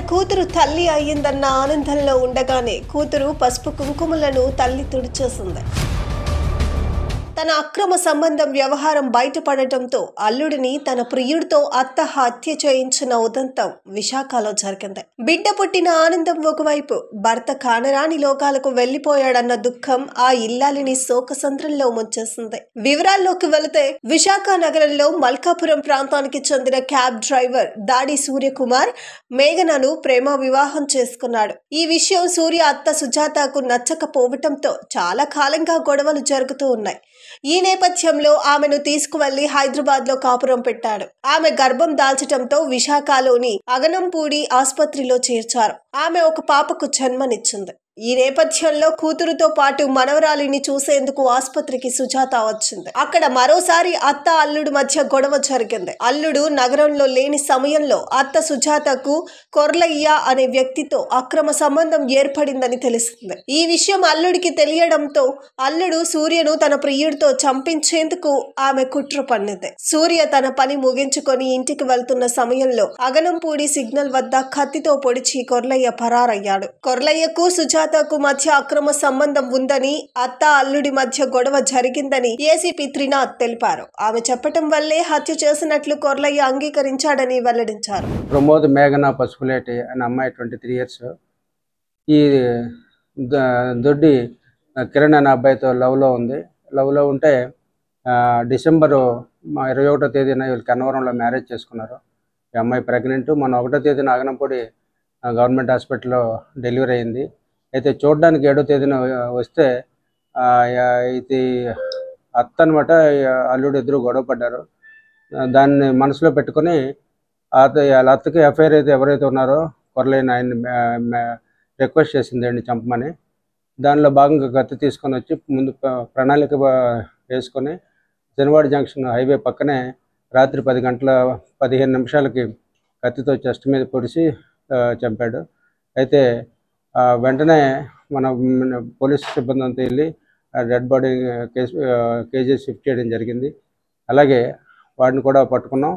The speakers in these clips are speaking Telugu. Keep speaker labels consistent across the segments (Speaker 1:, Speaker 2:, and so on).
Speaker 1: కూతురు తల్లి అయ్యిందన్న ఆనందంలో ఉండగానే కూతురు పసుపు కుంకుమలను తల్లి తుడిచేసింది. తన అక్రమ సంబంధం వ్యవహారం బయటపడటంతో అల్లుడిని తన ప్రియుడితో అత్త హత్య చేయించిన ఉదంతం విశాఖలో జరిగింది. బిడ్డ పుట్టిన ఆనందం ఒకవైపు, భర్త కానరాని లోకాలకు వెళ్లిపోయాడన్న దుఃఖం ఆ ఇల్లాలిని శోకసంద్రంలో ముంచేసింది. వివరాల్లోకి వెళితే విశాఖ నగరంలో మల్కాపురం ప్రాంతానికి చెందిన క్యాబ్ డ్రైవర్ దాడి సూర్యకుమార్ మేఘనను ప్రేమ వివాహం చేసుకున్నాడు. ఈ విషయం సూర్య అత్త సుజాతకు నచ్చకపోవటంతో చాలా కాలంగా గొడవలు జరుగుతూ ఉన్నాయి. ఈ నేపథ్యంలో ఆమెను తీసుకువెళ్లి హైదరాబాద్ లో కాపురం పెట్టాడు. ఆమె గర్భం దాల్చటంతో విశాఖలోని అగనంపూడి ఆసుపత్రిలో చేర్చారు. ఆమె ఒక పాపకు జన్మనిచ్చింది. ఈ నేపథ్యంలో కూతురుతో పాటు మనవరాలిని చూసేందుకు ఆసుపత్రికి సుజాత వచ్చింది. అక్కడ మరోసారి అత్త అల్లుడు మధ్య గొడవ జరిగింది. అల్లుడు నగరంలో లేని సమయంలో అత్త సుజాతకు కొర్లయ్య అనే వ్యక్తితో అక్రమ సంబంధం ఏర్పడిందని తెలిసింది. ఈ విషయం అల్లుడికి తెలియడంతో అల్లుడు సూర్యను తన ప్రియుడితో చంపించేందుకు ఆమె కుట్ర పన్నింది. సూర్య తన పని ముగించుకొని ఇంటికి వెళ్తున్న సమయంలో అగనంపూడి సిగ్నల్ వద్ద కత్తితో పొడిచి కొర్లయ్య పరారయ్యాడు. కొర్లయ్యకు సుజాతకు మధ్య అక్రమ సంబంధం ఉందని, అత్త అల్లుడి మధ్య గొడవ జరిగిందని ఏసీపీ త్రినాథ్ తెలిపారు. ఆమె చెప్పటం వల్లే హత్య చేసినట్లు కొర్లయ్య అంగీకరించాడని వెల్లడించారు.
Speaker 2: ప్రమోద్ మేఘన పసుపులేటి అనే అమ్మాయి 23 years. ఈ దొడ్డి కిరణ్ అనే అబ్బాయితో లవ్లో ఉంది. లవ్లో ఉంటే డిసెంబరు 21వ తేదీన వీళ్ళు కన్నవరంలో మ్యారేజ్ చేసుకున్నారు. ఈ అమ్మాయి ప్రెగ్నెంట్. మన 1వ తేదీన అగనంపూడి గవర్నమెంట్ హాస్పిటల్లో డెలివరీ అయింది. అయితే చూడడానికి 7వ తేదీన వస్తే ఇది అత్త అనమాట, అల్లుడు ఇద్దరు గొడవ పడ్డారు. దాన్ని మనసులో పెట్టుకొని వాళ్ళ అత్తకి ఎఫ్ఐఆర్ అయితే ఎవరైతే ఉన్నారో కొరలేని ఆయన్ని రిక్వెస్ట్ చేసింది అండి చంపమని. దానిలో భాగంగా కత్తి తీసుకొని వచ్చి ముందు ప్రణాళిక వేసుకొని జనవాడ జంక్షన్ హైవే పక్కనే రాత్రి 10 గంటల 15 నిమిషాలకి కత్తితో చెస్ట్ మీద పొడిచి చంపాడు. అయితే వెంటనే మన పోలీస్ సిబ్బంది అంతా వెళ్ళి డెడ్ బాడీ కేజీ షిఫ్ట్ చేయడం జరిగింది. అలాగే వాడిని కూడా పట్టుకున్నాం.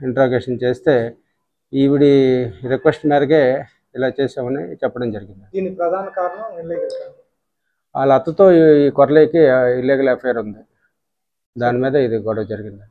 Speaker 2: ఇంట్రాగేషన్ చేస్తే ఈవిడి రిక్వెస్ట్ మేరకే ఇలా చేసామని చెప్పడం జరిగింది.
Speaker 3: దీనికి ప్రధాన కారణం
Speaker 2: వాళ్ళ అత్తతో ఈ కొరలేకి ఇల్లీగల్ అఫైర్ ఉంది. దాని మీద ఇది గొడవ జరిగింది.